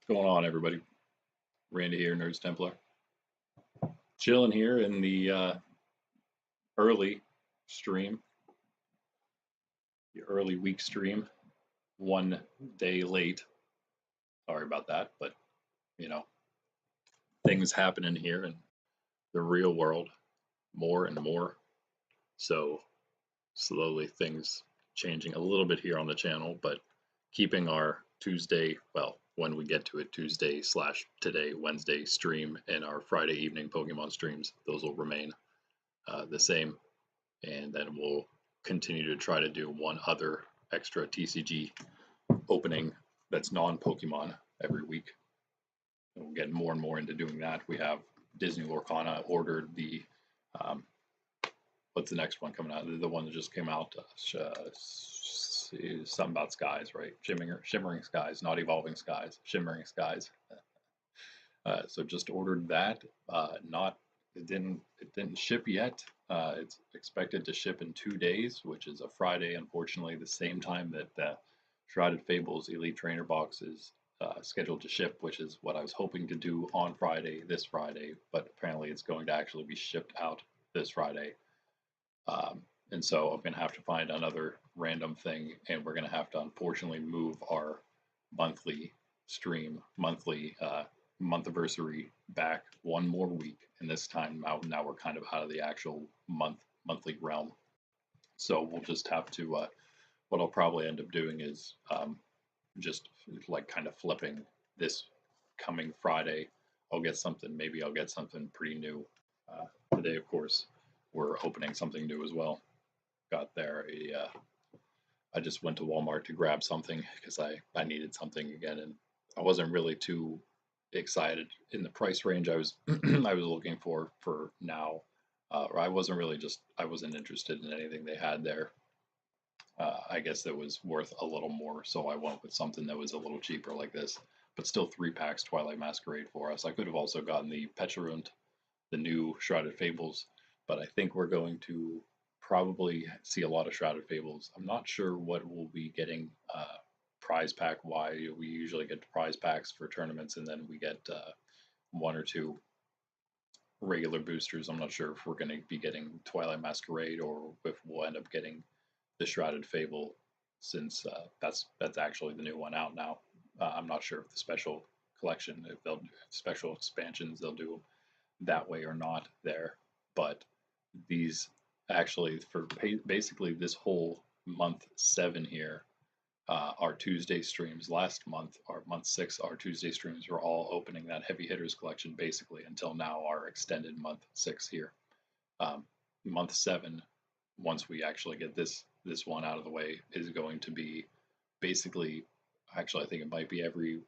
Going on, everybody? Randy here, Nerds Templar. Chilling here in the early stream, the early week stream. 1 day late. Sorry about that, but you know, things happening here in the real world more and more. So slowly things changing a little bit here on the channel, but keeping our Tuesday, well, when we get to it, Tuesday/today, Wednesday stream and our Friday evening Pokemon streams, those will remain the same. And then we'll continue to try to do one other extra TCG opening that's non-Pokemon every week. And we'll get more and more into doing that. We have Disney Lorcana ordered the what's the next one coming out? The one that just came out, something about skies, right? Shimmering skies, not evolving skies, shimmering skies. So just ordered that. Not it didn't ship yet. It's expected to ship in 2 days, which is a Friday. Unfortunately, the same time that the Shrouded Fables Elite Trainer box is scheduled to ship, which is what I was hoping to do on Friday, this Friday. But apparently, it's going to actually be shipped out this Friday. And so I'm going to have to find another random thing, and we're going to have to unfortunately move our monthly stream, monthly month-anniversary back one more week. And this time now we're kind of out of the actual monthly realm. So we'll just have to, what I'll probably end up doing is just like kind of flipping this coming Friday. Maybe I'll get something pretty new. Today, of course, we're opening something new as well. Got there I just went to Walmart to grab something because I needed something again, and I wasn't really too excited in the price range I was I was looking for now. Or I wasn't interested in anything they had there. I guess that was worth a little more, so I went with something that was a little cheaper like this, but still 3 packs Twilight Masquerade for us. I could have also gotten the Pecharunt, the new Shrouded Fables, but I think we're going to probably see a lot of Shrouded Fables. I'm not sure what we'll be getting prize pack. Why we usually get prize packs for tournaments, and then we get 1 or 2 regular boosters. I'm not sure if we're going to be getting Twilight Masquerade or if we'll end up getting the Shrouded Fable, since that's actually the new one out now. I'm not sure if the special collection, if they'll do special expansions, they'll do that way or not there. But these actually, for basically this whole month 7 here, our Tuesday streams last month, our month 6, our Tuesday streams were all opening that Heavy Hitters collection basically until now our extended month 6 here. Month 7, once we actually get this one out of the way, is going to be basically, actually I think it might be every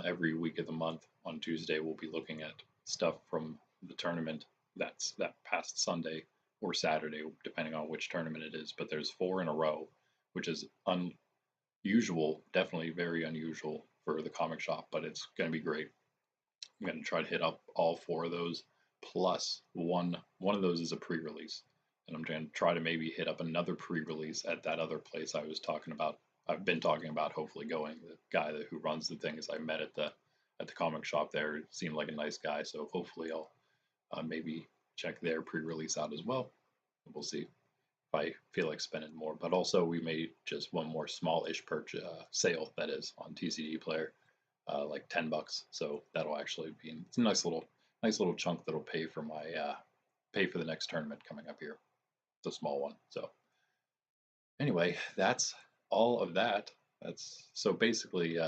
every week of the month on Tuesday we'll be looking at stuff from the tournament that past Sunday or Saturday, depending on which tournament it is. But there's 4 in a row, which is unusual, definitely very unusual for the comic shop, but it's going to be great. I'm going to try to hit up all 4 of those, plus one of those is a pre-release, and I'm going to try to maybe hit up another pre-release at that other place I was talking about. I've been talking about hopefully going. The guy who runs the thing is I met at the comic shop there. It seemed like a nice guy, so hopefully I'll maybe check their pre-release out as well. We'll see if I feel like spending more. But also we made just one more small-ish purchase sale, that is, on TCGPlayer, like $10. So that'll actually be it's a nice little chunk that'll pay for my pay for the next tournament coming up here. It's a small one. So anyway, that's all of that. That's so basically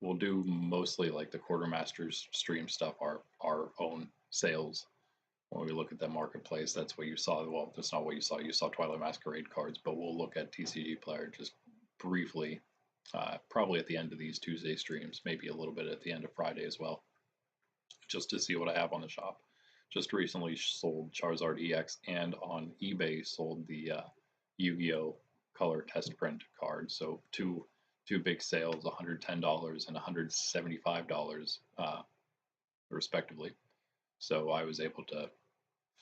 we'll do mostly like the quartermasters stream stuff, our own sales. When we look at the marketplace, that's what you saw. Well, that's not what you saw. You saw Twilight Masquerade cards, but we'll look at TCGPlayer just briefly, probably at the end of these Tuesday streams, maybe a little bit at the end of Friday as well, just to see what I have on the shop. Just recently sold Charizard EX, and on eBay sold the Yu-Gi-Oh! Color test print card. So two big sales, $110 and $175 respectively. So I was able to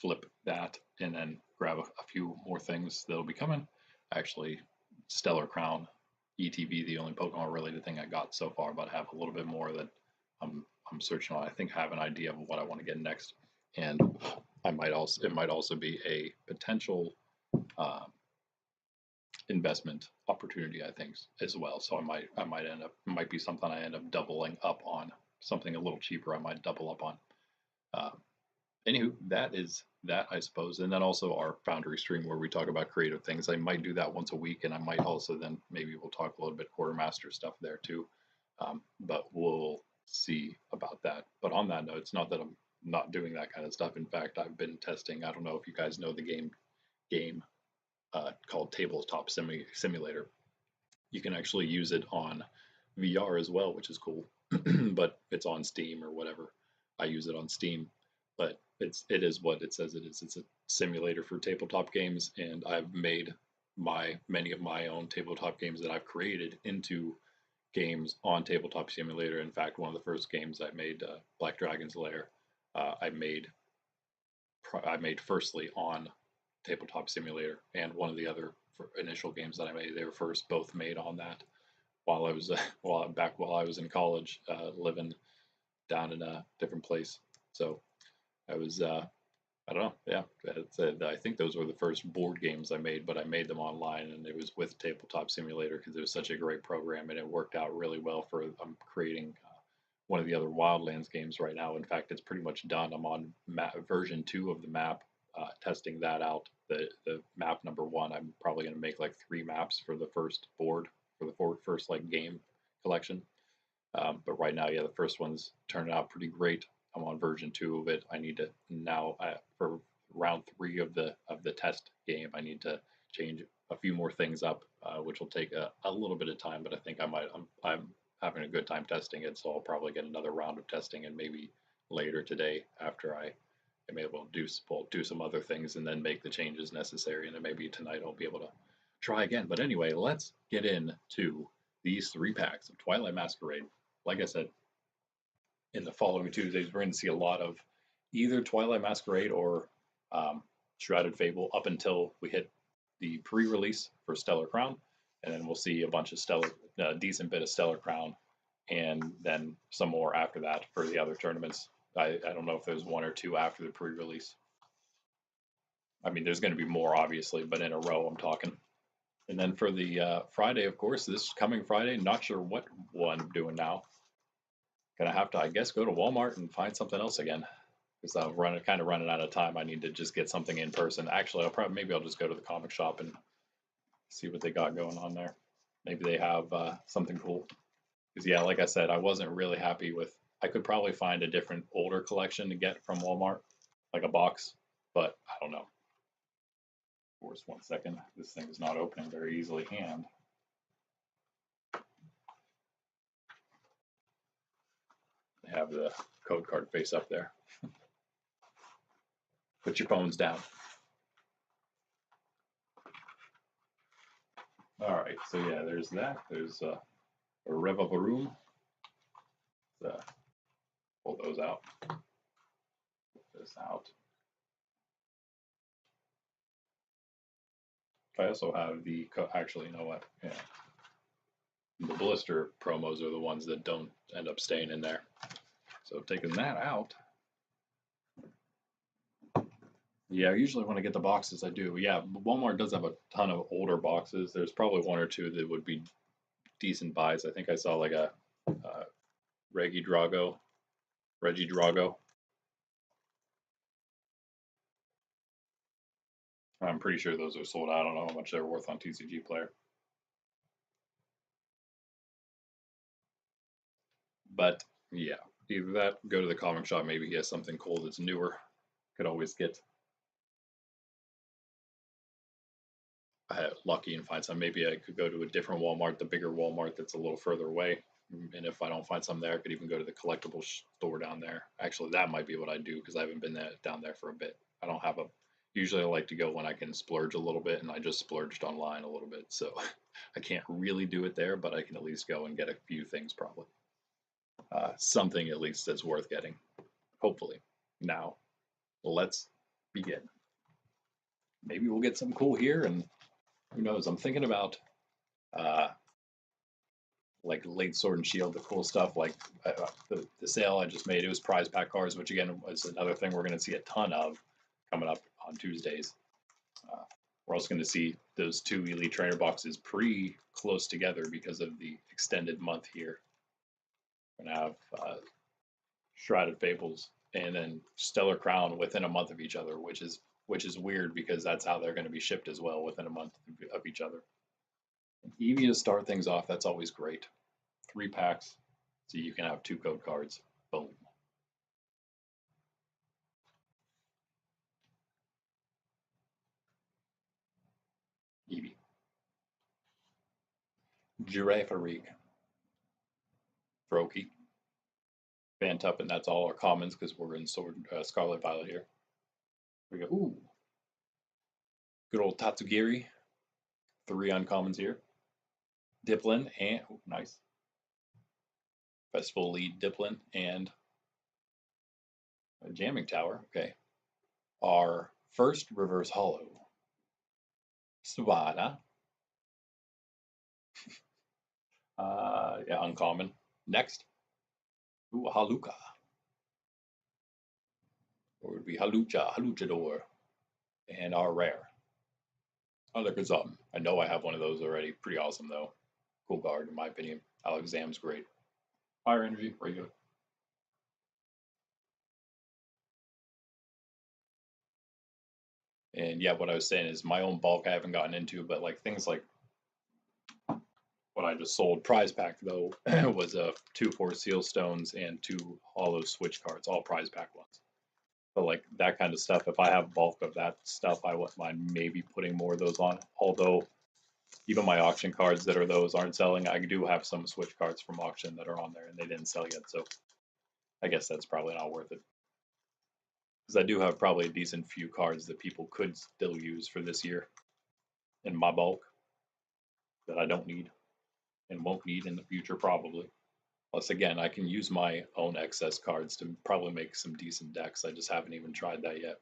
flip that and then grab a few more things that'll be coming. Actually, Stellar Crown ETB, the only Pokemon related thing I got so far, but I have a little bit more that I'm searching on. I think I have an idea of what I want to get next, and it might also be a potential investment opportunity, I think, as well. So I might end up, it might be something I end up doubling up on, something a little cheaper I might double up on. Anywho, that is that, I suppose. And then also our Foundry stream where we talk about creative things. I might do that once a week, and I might also then maybe we'll talk a little bit Quartermaster stuff there too. But we'll see about that. But on that note, it's not that I'm not doing that kind of stuff. In fact, I've been testing. I don't know if you guys know the game called Tabletop Simulator. You can actually use it on VR as well, which is cool. But it's on Steam or whatever. I use it on Steam, but it is what it says it is. It's a simulator for tabletop games, and I've made many of my own tabletop games that I've created into games on Tabletop Simulator. In fact, one of the first games I made, Black Dragon's Lair, I made firstly on Tabletop Simulator, and one of the other initial games that I made, they were first both made on that while I was while I was in college, living down in a different place. So I was I don't know, yeah. I think those were the first board games I made, but I made them online, and it was with Tabletop Simulator because it was such a great program, and it worked out really well for. I'm creating one of the other Wildlands games right now. In fact, it's pretty much done. I'm on version 2 of the map, testing that out. The map number 1, I'm probably going to make like 3 maps for the first board for the first like game collection. But right now, yeah, the first one's turning out pretty great. I'm on version 2 of it. I need to now for round 3 of the test game, I need to change a few more things up, which will take a little bit of time. But I think I'm having a good time testing it, so I'll probably get another round of testing, and maybe later today after I am able to do some other things and then make the changes necessary, and then maybe tonight I'll be able to try again. But anyway, let's get into these 3 packs of Twilight Masquerade. Like I said, in the following Tuesdays, we're going to see a lot of either Twilight Masquerade or Shrouded Fable up until we hit the pre-release for Stellar Crown, and then we'll see a bunch of decent bit of Stellar Crown, and then some more after that for the other tournaments. I don't know if there's 1 or 2 after the pre-release. I mean, there's going to be more, obviously, but in a row, I'm talking. And then for the Friday, of course, this coming Friday, not sure what one I'm doing now. Gonna have to, I guess, go to Walmart and find something else again, because I'm kind of running out of time. I need to just get something in person. Actually, maybe I'll just go to the comic shop and see what they got going on there. Maybe they have something cool. Because yeah, like I said, I wasn't really happy with. I could probably find a different older collection to get from Walmart, like a box, but I don't know. Of course, 1 second. This thing is not opening very easily. Hand. They have the code card face up there. Put your phones down. All right, so yeah, there's that. There's a Revavroom. Pull those out. Pull this out. I also have the, actually, you know what? Yeah. The blister promos are the ones that don't end up staying in there. So taking that out. Yeah, usually when I get the boxes, I do. Yeah, Walmart does have a ton of older boxes. There's probably 1 or 2 that would be decent buys. I think I saw like a Reggie Drago. I'm pretty sure those are sold out. I don't know how much they're worth on TCGPlayer. But yeah, either that, go to the comic shop. Maybe he has something cool that's newer. Could always get lucky and find some. Maybe I could go to a different Walmart, the bigger Walmart that's a little further away. And if I don't find some there, I could even go to the collectible store down there. Actually, that might be what I do because I haven't been down there for a bit. I don't have a. Usually, I like to go when I can splurge a little bit, and I just splurged online a little bit, so I can't really do it there, but I can at least go and get a few things probably. Something at least that's worth getting, hopefully. Now, let's begin. Maybe we'll get something cool here, and who knows? I'm thinking about like late Sword and Shield, the cool stuff, like the sale I just made, it was prize pack cards, which again was another thing we're going to see a ton of coming up on Tuesdays. We're also going to see those 2 Elite Trainer boxes pretty close together because of the extended month here. We're going to have Shrouded Fables and then Stellar Crown within a month of each other, which is weird because that's how they're going to be shipped as well, within a month of each other. Eevee to start things off, that's always great. 3 packs, so you can have 2 code cards. Boom. Eevee. Girafarig. Froakie. Bantup, and that's all our commons because we're in Scarlet Violet here. We go, ooh. Good old Tatsugiri. 3 uncommons here. Diplin and, oh, nice. Festival Lead Diplin and a Jamming Tower. Okay. Our first reverse holo. Savannah. Yeah, uncommon. Next. Ooh, Haluka. Or it would be Haluchador. And our rare. Alakazam. I know I have one of those already. Pretty awesome, though. Cool card, in my opinion. Alakazam's great. Fire Energy, regular. And yeah, what I was saying is my own bulk I haven't gotten into, but like things like what I just sold, prize pack though, was 2 Force Seal Stones and 2 Hollow Switch cards, all prize pack ones. But like that kind of stuff, if I have bulk of that stuff, I wouldn't mind maybe putting more of those on. Although even my auction cards that are those aren't selling. I do have some Switch cards from auction that are on there and they didn't sell yet, so I guess that's probably not worth it. Because I do have probably a decent few cards that people could still use for this year in my bulk that I don't need and won't need in the future probably. Plus, again, I can use my own excess cards to probably make some decent decks. I just haven't even tried that yet.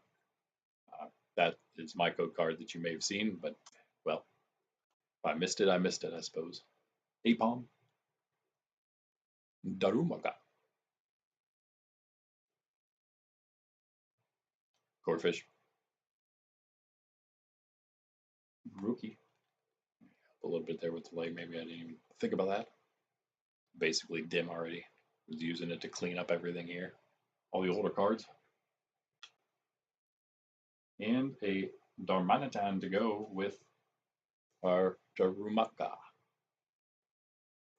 That is my code card that you may have seen, but, well, if I missed it, I missed it, I suppose. Apom. Darumaka. Goldfish. Rookie. A little bit there with delay. Maybe I didn't even think about that. Basically dim already. Was using it to clean up everything here. All the older cards. And a Darmanitan to go with our Darumaka.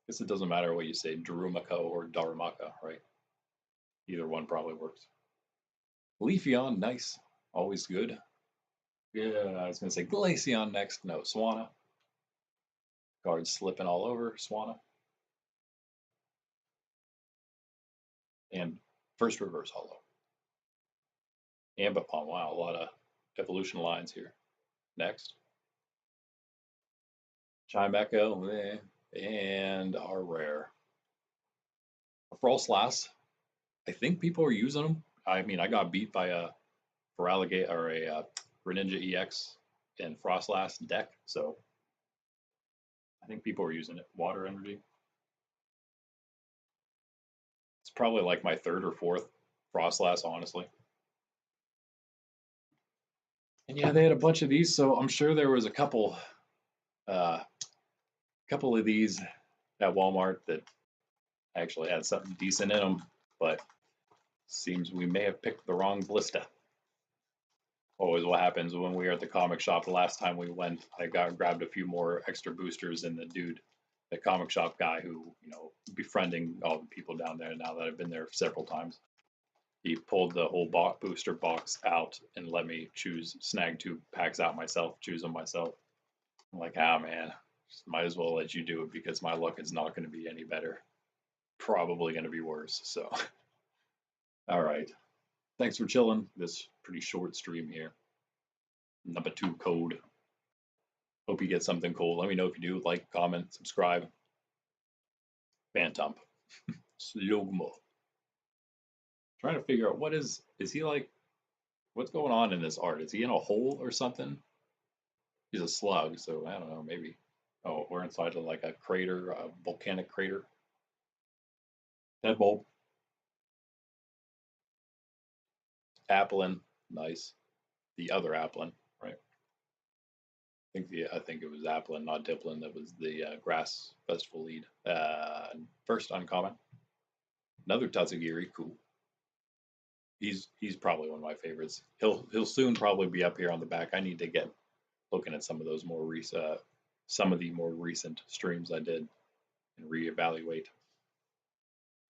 Guess it doesn't matter what you say, Darumaka or Darumaka, right? Either one probably works. Leafeon, nice. Always good. Yeah, I was going to say Glaceon next. No, Swanna. Cards slipping all over Swanna. And first reverse holo. Ambipom, wow, a lot of evolution lines here. Next. Chime Echo, and our rare. A Frostlass. I think people are using them. I mean, I got beat by a Feraligatr or a Greninja EX and Frostlass deck, so I think people are using it. Water Energy. It's probably like my 3rd or 4th Frostlass, honestly. And yeah, they had a bunch of these, so I'm sure there was a couple of these at Walmart that actually had something decent in them, but seems we may have picked the wrong blister. Always what happens when we were at the comic shop the last time we went. I grabbed a few more extra boosters, and the comic shop guy who, befriending all the people down there now that I've been there several times, he pulled the whole booster box out and let me snag 2 packs out myself, choose them myself. I'm like, man, just might as well let you do it because my luck is not going to be any better. Probably going to be worse. So, all right. Thanks for chilling this pretty short stream here. Number 2 code. Hope you get something cool. Let me know if you do. Like, comment, subscribe. Bantump. Slugmo. Trying to figure out is he like, what's going on in this art? Is he in a hole or something? He's a slug, so I don't know, maybe. Oh, we're inside of like a crater, a volcanic crater. Head bulb, Applin, nice. The other Applin, right? I think it was Applin, not Diplin. That was the grass festival lead. First uncommon, another Tatsugiri, cool. He's probably one of my favorites. He'll soon probably be up here on the back. I need to get looking at some of those more recent, some of the more recent streams I did and reevaluate.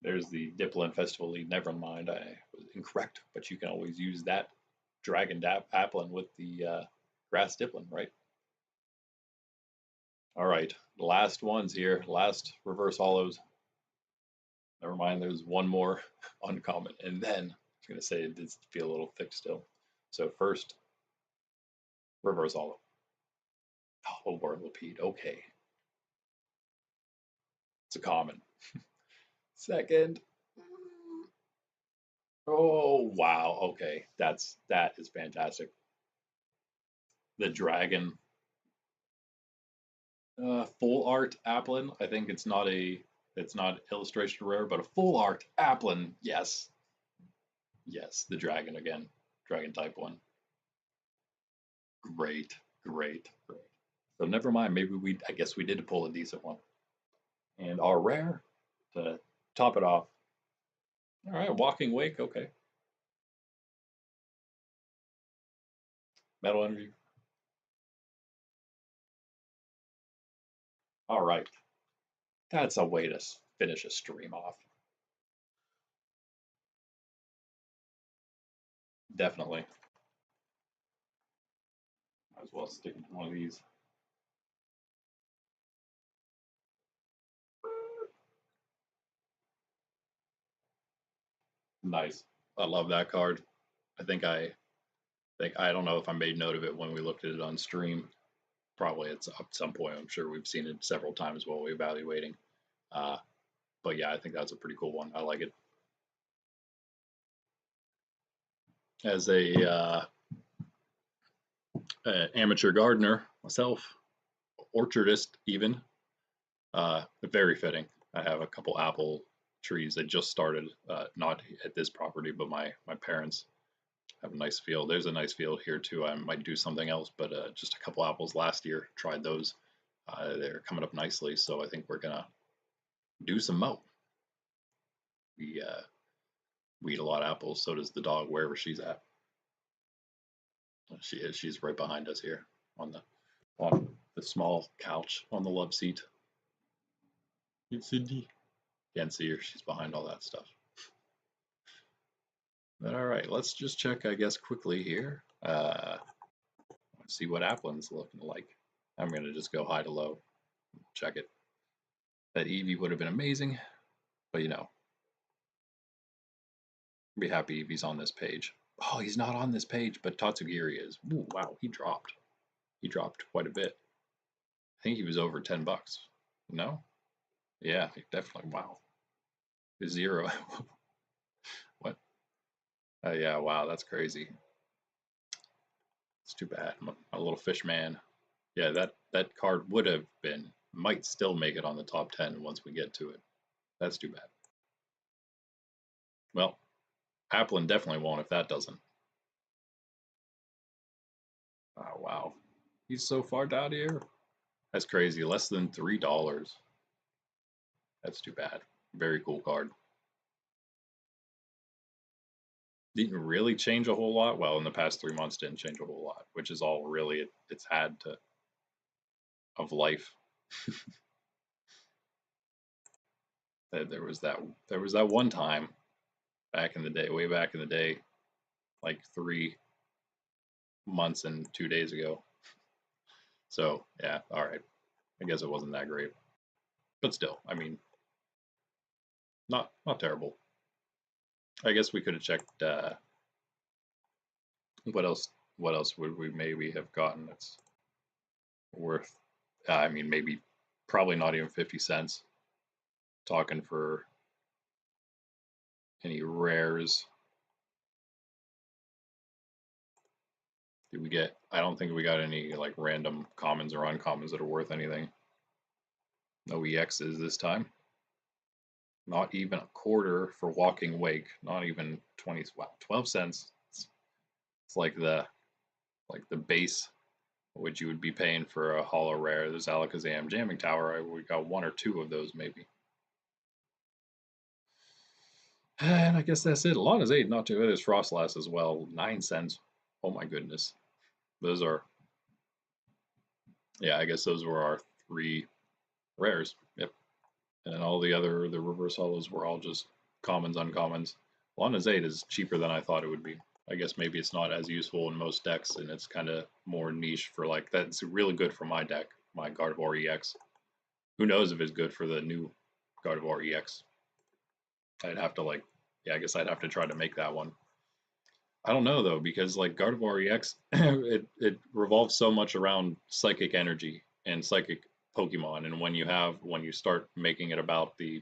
There's the Diplin Festival lead. Never mind, I was incorrect, but you can always use that Dragon Applin with the Grass Diplin, right? All right, last ones here. Last reverse hollows. Never mind, there's one more uncommon. And then I was going to say it did feel a little thick still. So first, reverse hollow. Hollow Vorlopede, okay. It's a common. Second, oh wow, okay, that is fantastic. The dragon, full art Applin. I think it's not illustration rare, but a full art Applin. Yes, yes, the dragon again, dragon type one. Great, great, great. So never mind. Maybe I guess we did pull a decent one. And our rare to top it off. All right, walking wake. Okay. Metal energy. All right. That's a way to finish a stream off. Definitely. Might as well stick to one of these. Nice. I love that card. I don't know if I made note of it when we looked at it on stream. Probably it's at some point. I'm sure we've seen it several times while we're evaluating. But yeah, I think that's a pretty cool one. I like it. As a amateur gardener myself, orchardist even, very fitting. I have a couple apple trees that just started, not at this property, but my parents have a nice field. There's a nice field here too. I might do something else, but just a couple apples last year. Tried those. They're coming up nicely, so I think we're gonna do some mow. We eat a lot of apples. So does the dog wherever she's at. She is. She's right behind us here on the small couch on the love seat. It's Cindy. Can't see her. She's behind all that stuff. But all right, let's just check, I guess, quickly here. See what Applin's looking like. I'm going to just go high to low. Check it. That Eevee would have been amazing, but you know, be happy Eevee's on this page. Oh, he's not on this page, but Tatsugiri is. Ooh, wow, he dropped. He dropped quite a bit. I think he was over 10 bucks. No? Yeah, definitely. Wow. 0. What? Yeah, wow, that's crazy. It's too bad. My little fish man. Yeah, that card might still make it on the top 10 once we get to it. That's too bad. Well, Applin definitely won't if that doesn't. Oh, wow. He's so far down here. That's crazy. Less than $3. That's too bad. Very cool card. Didn't really change a whole lot. Well, in the past 3 months, didn't change a whole lot, which is all really it's had to of life. There was that one time back in the day, way back in the day, like 3 months and 2 days ago. So yeah, all right. I guess it wasn't that great, but still, I mean, not terrible. I guess we could have checked what else would we maybe have gotten that's worth. I mean, maybe probably not even 50 cents. Talking for any rares. Did we get? I don't think we got any like random commons or uncommons that are worth anything. No EXs this time. Not even a quarter for Walking Wake. Not even 20. Wow, 12 cents. It's like the base which you would be paying for a holo rare. There's Alakazam Jamming Tower. We got one or two of those maybe. And I guess that's it. Lana's 8, not too good. There's Frostlass as well, 9 cents. Oh my goodness. Those are, yeah, I guess those were our 3 rares. Yep. And all the reverse holos were all just commons, uncommons. Lana's 8 is cheaper than I thought it would be. I guess maybe it's not as useful in most decks, and it's kind of more niche for like, that's really good for my deck, my Gardevoir EX. Who knows if it's good for the new Gardevoir EX. I'd have to like, yeah, I guess I'd have to try to make that one. I don't know though, because like Gardevoir EX, it revolves so much around psychic energy and psychic Pokemon, and when you start making it about the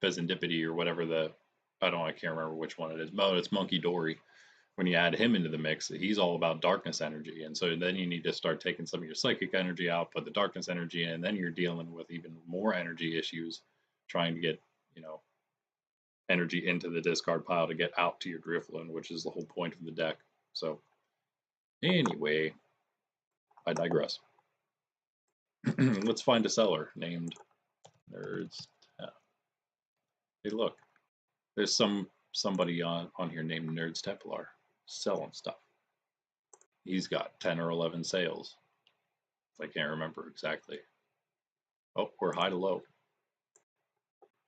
Pheasantipity or whatever I can't remember which one it is. No, it's Monkey Dory. When you add him into the mix, he's all about darkness energy, and so then you need to start taking some of your psychic energy out, put the darkness energy in, and then you're dealing with even more energy issues, trying to get energy into the discard pile to get out to your Drifloon, which is the whole point of the deck. So, anyway, I digress. Let's find a seller named Nerds. Hey, look, there's somebody on here named Nerds Templar selling stuff. He's got 10 or 11 sales. I can't remember exactly. Oh, we're high to low,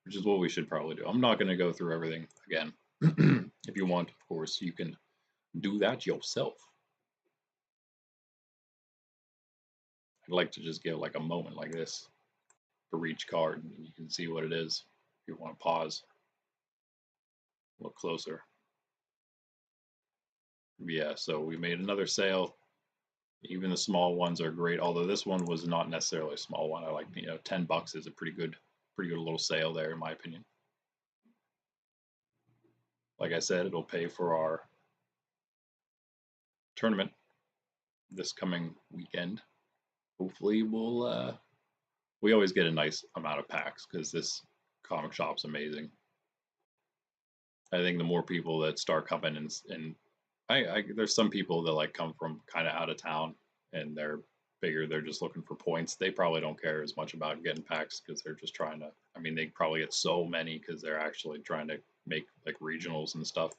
which is what we should probably do. I'm not going to go through everything again. If you want, of course, you can do that yourself. I'd like to just give like a moment like this for each card, and you can see what it is. If you want to pause, look closer. Yeah, so we made another sale. Even the small ones are great, although this one was not necessarily a small one. I like, $10 is a pretty good little sale there, in my opinion. Like I said, it'll pay for our tournament this coming weekend. Hopefully, we always get a nice amount of packs because this comic shop's amazing. I think the more people that start coming and there's some people that like come from kind of out of town and they're just looking for points. They probably don't care as much about getting packs because they're just trying to. I mean, they probably get so many because they're actually trying to make like regionals and stuff.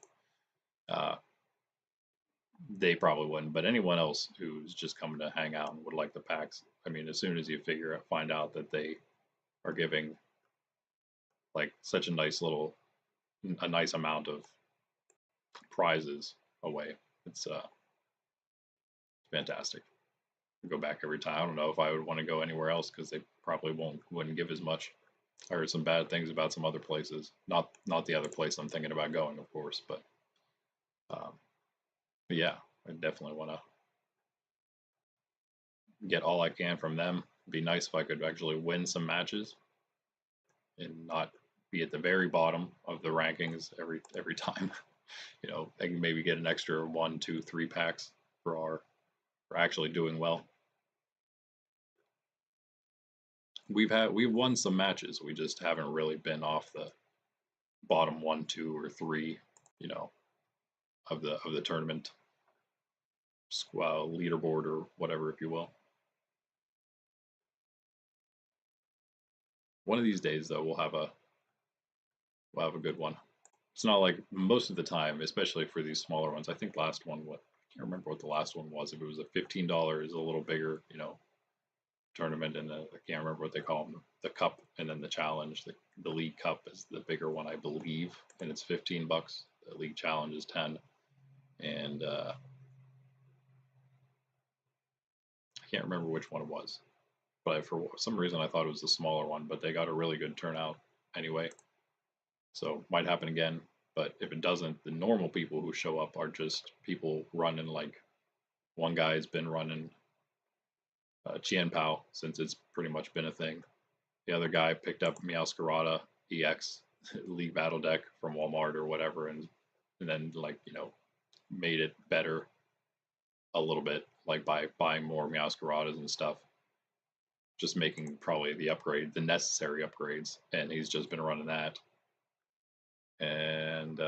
They probably wouldn't, but anyone else who's just coming to hang out and would like the packs. I mean, as soon as you find out that they are giving like such a nice amount of prizes away, it's fantastic. Go back every time. I don't know if I would want to go anywhere else because they probably wouldn't give as much. I heard some bad things about some other places. Not the other place I'm thinking about going, of course, but yeah, I definitely want to get all I can from them. It'd be nice if I could actually win some matches and not be at the very bottom of the rankings every time. I can maybe get an extra 1, 2, 3 packs for actually doing well. We've won some matches. We just haven't really been off the bottom 1, 2, or 3, of the tournament leaderboard or whatever, if you will. One of these days, though, we'll have a good one. It's not like most of the time, especially for these smaller ones. I think last one, I can't remember what the last one was. If it was a $15, a little bigger, tournament, and I can't remember what they call them, the cup, and then the challenge. The league cup is the bigger one, I believe, and it's $15. The league challenge is 10, and I can't remember which one it was. But for some reason, I thought it was the smaller one. But they got a really good turnout anyway, so might happen again. But if it doesn't, the normal people who show up are just people running like one guy's been running Chien Pao since it's pretty much been a thing. The other guy picked up Meowscarada EX League Battle deck from Walmart or whatever, and then made it better a little bit, like by buying more Meowscaradas and stuff. just making probably the necessary upgrades, and he's just been running that. And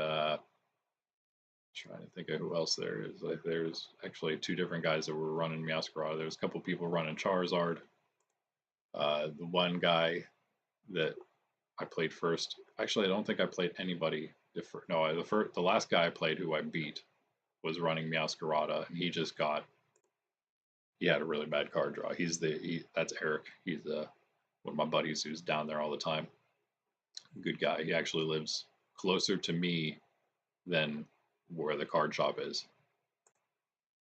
trying to think of who else there is. Like, there's actually 2 different guys that were running Masquerade. There's a couple people running Charizard. The one guy that I played first, actually, I don't think I played anybody. No, the last guy I played who I beat was running Masquerade, and he had a really bad card draw. That's Eric. He's one of my buddies who's down there all the time. Good guy. He actually lives closer to me than where the card shop is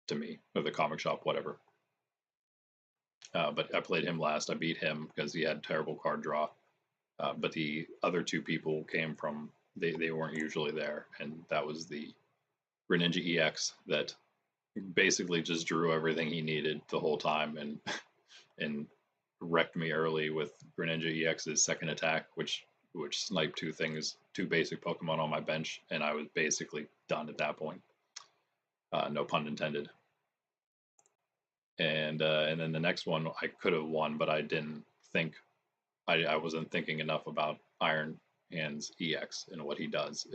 to me, or the comic shop, whatever. But I played him last. I beat him because he had terrible card draw. But the other 2 people came from, they weren't usually there, and that was the Greninja EX that basically just drew everything he needed the whole time, and wrecked me early with Greninja EX's second attack, which sniped 2 basic Pokemon on my bench, and I was basically done at that point. No pun intended. And then the next one I could have won, but I didn't think, I wasn't thinking enough about Iron Hands EX and what he does.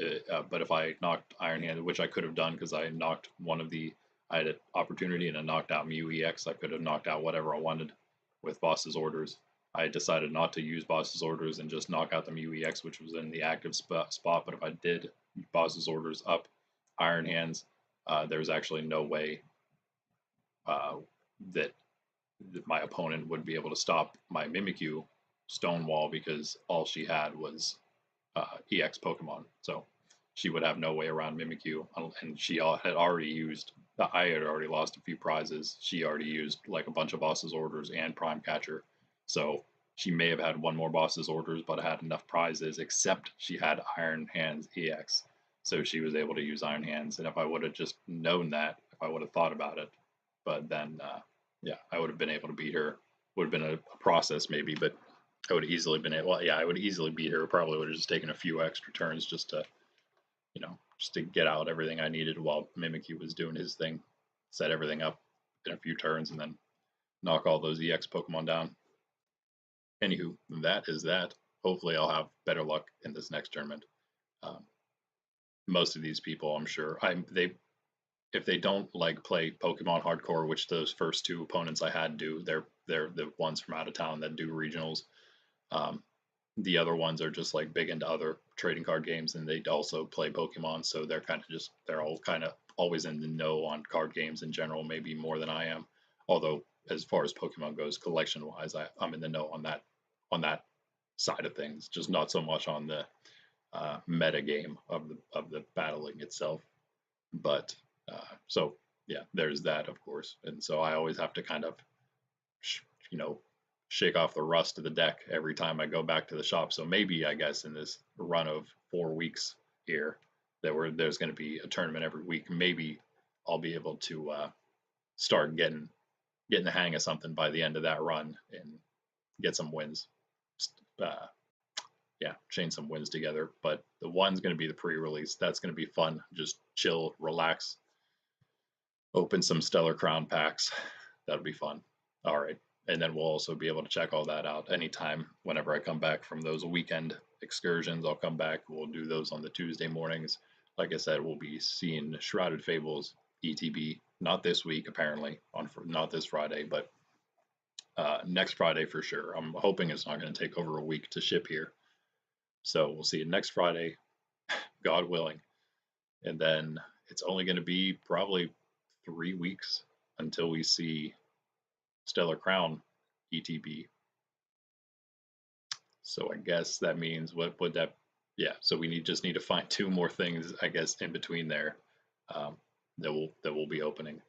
But if I knocked Iron Hand, which I could have done because I knocked I had an opportunity and I knocked out Mew EX, I could have knocked out whatever I wanted with Boss's Orders. I decided not to use Boss's Orders and just knock out the Mew EX, which was in the active spot. But if I did Boss's Orders up Iron Hands, there's actually no way that my opponent would be able to stop my Mimikyu Stonewall, because all she had was EX Pokemon. So she would have no way around Mimikyu, and she had already used, I had already lost a few prizes. She already used like a bunch of Boss's Orders and Prime Catcher. So she may have had 1 more Boss's Orders, but had enough prizes, except she had Iron Hands EX. So she was able to use Iron Hands. And if I would have just known that, if I would have thought about it, but then, yeah, I would have been able to beat her. Would have been a process maybe, but I would have easily been able, well, yeah, I would have easily beat her. Probably would have just taken a few extra turns just to, just to get out everything I needed while Mimikyu was doing his thing, set everything up in a few turns, and then knock all those EX Pokemon down. Anywho, that is that. Hopefully I'll have better luck in this next tournament. Most of these people, I'm sure, if they don't play Pokemon hardcore, which those first 2 opponents I had do, they're the ones from out of town that do regionals. The other ones are just big into other trading card games, and they also play Pokemon, so they're all kind of always in the know on card games in general, maybe more than I am. Although as far as Pokemon goes, collection wise, I'm in the know on that side of things, just not so much on the meta game of the battling itself. But so yeah, there's that, of course, and so I always have to kind of shake off the rust of the deck every time I go back to the shop. So maybe, I guess, in this run of 4 weeks here, there's going to be a tournament every week. Maybe I'll be able to start getting the hang of something by the end of that run and get some wins. Yeah, chain some wins together. But the one's going to be the pre-release. That's going to be fun. Just chill, relax, open some Stellar Crown packs. That'll be fun. All right. And then we'll also be able to check all that out anytime whenever I come back from those weekend excursions. I'll come back. We'll do those on the Tuesday mornings. Like I said, we'll be seeing Shrouded Fables ETB. Not this week, apparently, not this Friday, but next Friday for sure. I'm hoping it's not going to take over a week to ship here. So we'll see you next Friday, God willing. And then it's only going to be probably 3 weeks until we see Stellar Crown ETB. So I guess that means, what would that, yeah, so we just need to find 2 more things, I guess, in between there that will be opening,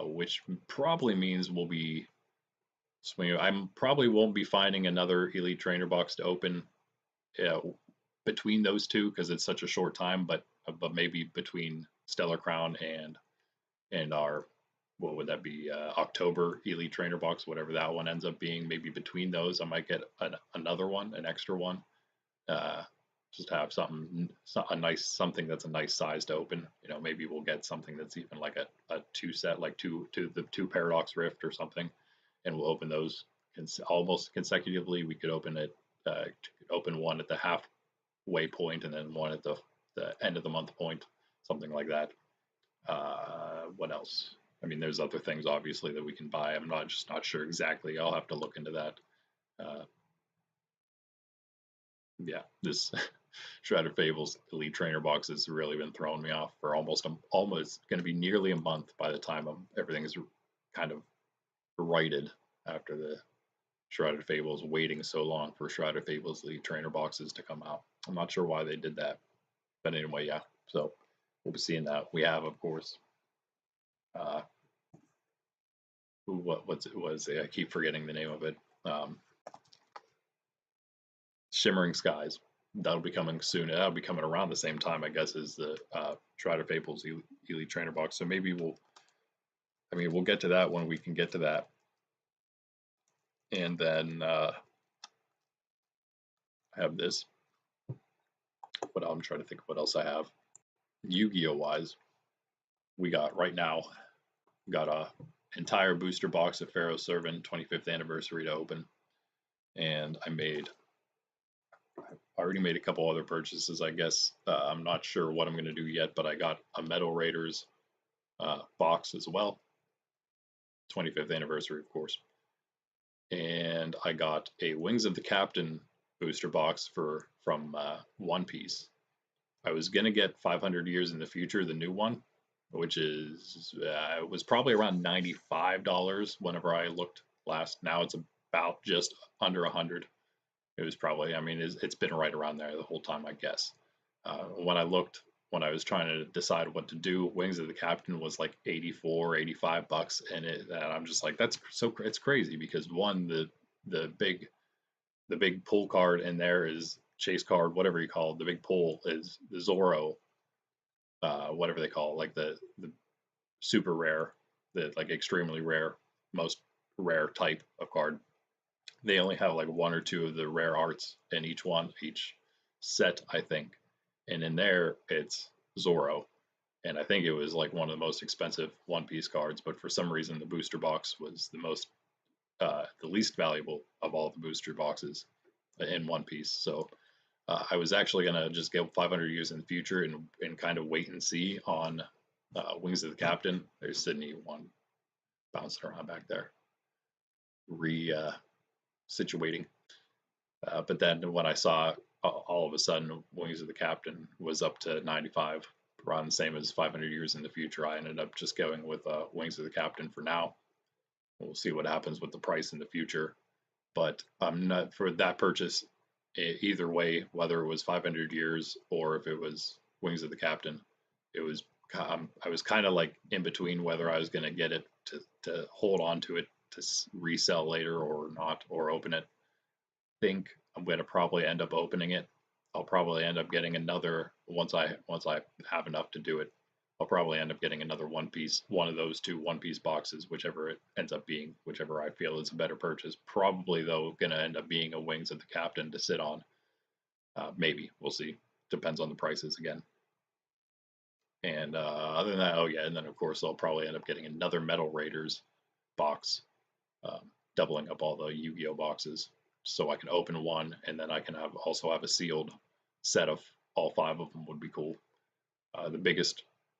which probably means we'll be swinging. I probably won't be finding another Elite Trainer box to open between those 2 because it's such a short time, but maybe between Stellar Crown and our, what would that be, October Elite Trainer box, whatever that one ends up being. Maybe between those I might get another one, an extra one, just have something that's a nice size to open. Maybe we'll get something that's even like a 2 set, like the 2 Paradox Rift or something, and we'll open those almost consecutively. We could open it, open one at the halfway point and then one at the end of the month point, something like that. What else? I mean, there's other things obviously that we can buy. I'm just not sure exactly. I'll have to look into that. Yeah, this Shrouded Fables Elite Trainer box has really been throwing me off for almost going to be nearly a month by the time everything is kind of righted after the Shrouded Fables waiting so long for Shrouded Fables Elite Trainer boxes to come out. I'm not sure why they did that, but anyway, yeah. So we'll be seeing that. We have, of course, what's it was? I keep forgetting the name of it. Shimmering Skies. That'll be coming soon. That'll be coming around the same time, I guess, as the Shrouded Fables Elite Trainer box. So maybe we'll get to that when we can get to that. And then I have this. What I'm trying to think of what else I have. Yu-Gi-Oh wise, we got right now a entire booster box of Pharaoh's Servant 25th anniversary to open, and I already made a couple other purchases, I guess. I'm not sure what I'm going to do yet, but I got a Metal Raiders box as well, 25th anniversary, of course. And I got a Wings of the Captain booster box from One Piece. I was going to get 500 Years in the Future, the new one, which is it was probably around $95 whenever I looked last. Now it's about just under 100. It was probably, I mean, it's been right around there the whole time, I guess. When I was trying to decide what to do, Wings of the Captain was like 84, 85 bucks, and I'm just like, it's crazy because one, the big pull card in there is chase card, whatever you call it. The big pull is the Zoro, whatever they call it, like the super rare, the like extremely rare, most rare type of card. They only have like one or two of the rare arts in each set, I think. And in there, it's Zoro. And I think it was like one of the most expensive One Piece cards, but for some reason the booster box was the least valuable of all the booster boxes in One Piece. So I was actually gonna just get 500 Years in the Future and kind of wait and see on Wings of the Captain. There's Sydney one bouncing around back there, situating. But then when I saw all of a sudden Wings of the Captain was up to 95, around the same as 500 Years in the Future, I ended up just going with Wings of the Captain for now. We'll see what happens with the price in the future. But I'm not for that purchase either way, whether it was 500 Years or if it was Wings of the Captain. It was I was kind of like in between whether I was going to get it to hold on to it to resell later or not, or open it. I think I'm going to probably end up opening it. I'll probably end up getting another once I have enough to do it. I'll probably end up getting another one of those two One Piece boxes, whichever it ends up being, whichever I feel is a better purchase. Probably though, going to end up being a Wings of the Captain to sit on. Maybe we'll see. Depends on the prices again. And other than that, oh yeah, and then of course I'll probably end up getting another Metal Raiders box, doubling up all the Yu-Gi-Oh boxes, so I can open one and then I can also have a sealed set of all 5 of them. Would be cool.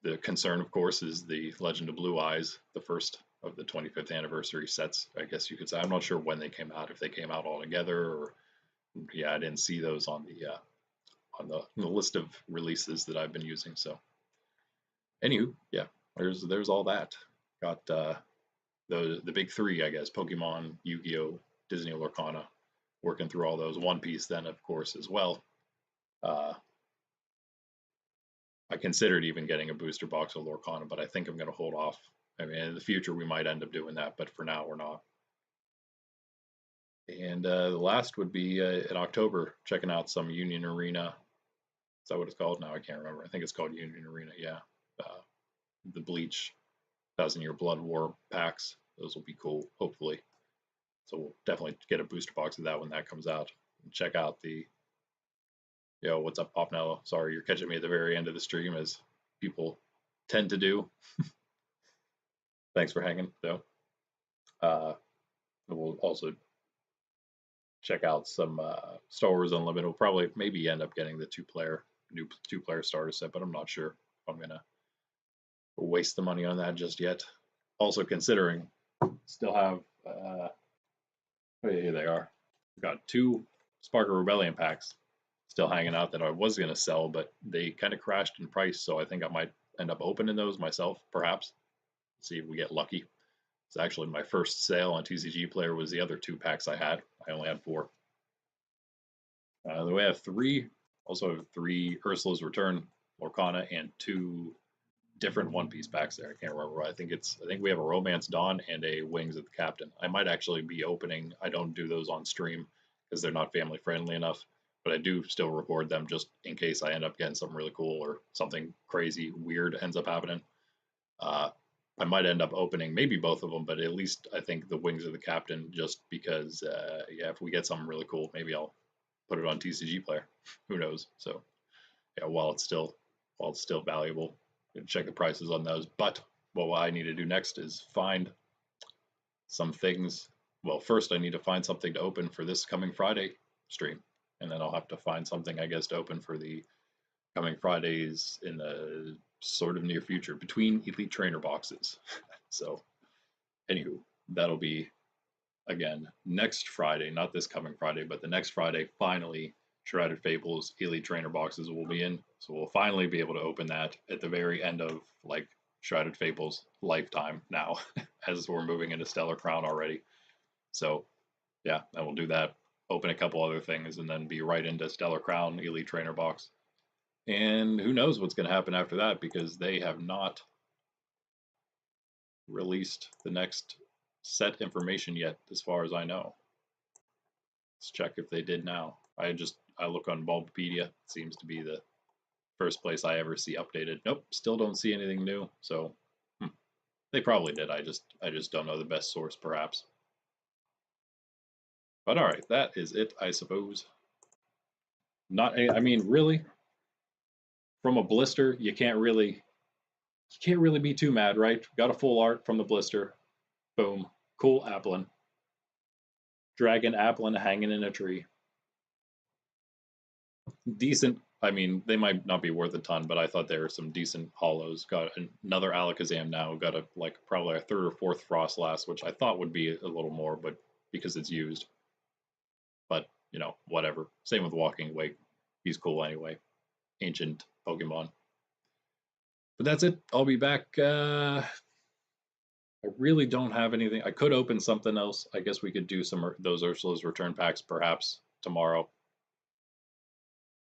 The concern, of course, is the Legend of Blue Eyes, the first of the 25th anniversary sets, I guess you could say. I'm not sure when they came out, if they came out all together, or yeah, I didn't see those on the list of releases that I've been using. So anywho, yeah, there's all that. Got the big 3, I guess: Pokemon, Yu-Gi-Oh, Disney Lorcana. Working through all those. One Piece then, of course, as well. I considered even getting a booster box of Lorcana, but I think I'm going to hold off. I mean, in the future we might end up doing that, but for now we're not. And the last would be in October, checking out some Union Arena. Is that what it's called? No, I can't remember. I think it's called Union Arena, yeah. The Bleach 1000-Year Blood War packs. Those will be cool, hopefully. So we'll definitely get a booster box of that when that comes out. And check out the, yo, what's up, Popnello? Sorry, you're catching me at the very end of the stream, as people tend to do. Thanks for hanging, though. We'll also check out some Star Wars Unlimited. We'll probably maybe end up getting the new 2-player starter set, but I'm not sure if I'm gonna waste the money on that just yet. Also considering, still have oh yeah, here they are. We've got 2 Spark of Rebellion packs still hanging out that I was gonna sell, but they kind of crashed in price, so I think I might end up opening those myself, perhaps. See if we get lucky. It's actually my first sale on TCGPlayer was the other 2 packs I had. I only had 4. Then we have 3, also have 3 Ursula's Return, Lorcana, and 2 different One Piece packs there. I can't remember. I think we have a Romance Dawn and a Wings of the Captain. I might actually be opening. I don't do those on stream because they're not family friendly enough, but I do still record them just in case I end up getting something really cool or something crazy weird ends up happening. I might end up opening maybe both of them, but at least I think the Wings of the Captain, just because, yeah, if we get something really cool, maybe I'll put it on TCGPlayer. Who knows? So, yeah, while it's still valuable, check the prices on those. But what I need to do next is find some things. Well, first I need to find something to open for this coming Friday stream, and then I'll have to find something, I guess, to open for the coming Fridays in the sort of near future between Elite Trainer boxes. So, anywho, that'll be again next Friday, not this coming Friday, but the next Friday. Finally, Shrouded Fables Elite Trainer boxes will be in, so we'll finally be able to open that at the very end of like Shrouded Fables lifetime now, as we're moving into Stellar Crown already. So, yeah, and we'll do that. Open a couple other things, and then be right into Stellar Crown Elite Trainer box. And who knows what's going to happen after that, because they have not released the next set information yet, as far as I know. Let's check if they did now. I look on Bulbapedia. It seems to be the first place I ever see updated. Nope, still don't see anything new. So they probably did. I just don't know the best source, perhaps. But all right, that is it, I suppose. I mean, really, from a blister, you can't really be too mad, right? Got a full art from the blister. Boom. Cool Applin. Dragon Applin hanging in a tree. Decent. I mean, they might not be worth a ton, but I thought there were some decent hollows. Got another Alakazam now. Got probably a 3rd or 4th Frostlass, which I thought would be a little more, but because it's used. But, you know, whatever. Same with Walking Wake. He's cool anyway. Ancient Pokemon. But that's it. I'll be back. I really don't have anything. I could open something else. I guess we could do those Ursula's Return packs perhaps tomorrow.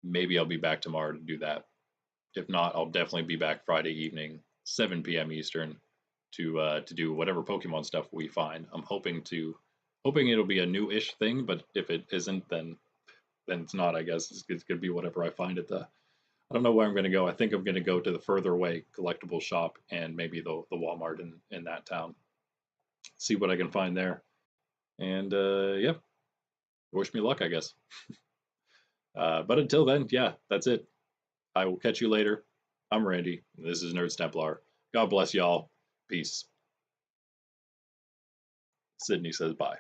Maybe I'll be back tomorrow to do that. If not, I'll definitely be back Friday evening, 7 p.m. Eastern, to do whatever Pokemon stuff we find. I'm hoping it'll be a new-ish thing, but if it isn't, then it's not. I guess it's gonna be whatever I find at the. I don't know where I'm gonna go. I think I'm gonna go to the further away collectible shop and maybe the Walmart in that town. See what I can find there, and yeah, wish me luck, I guess. But until then, yeah, that's it. I will catch you later. I'm Randy. This is Nerds Templar. God bless y'all. Peace. Sydney says bye.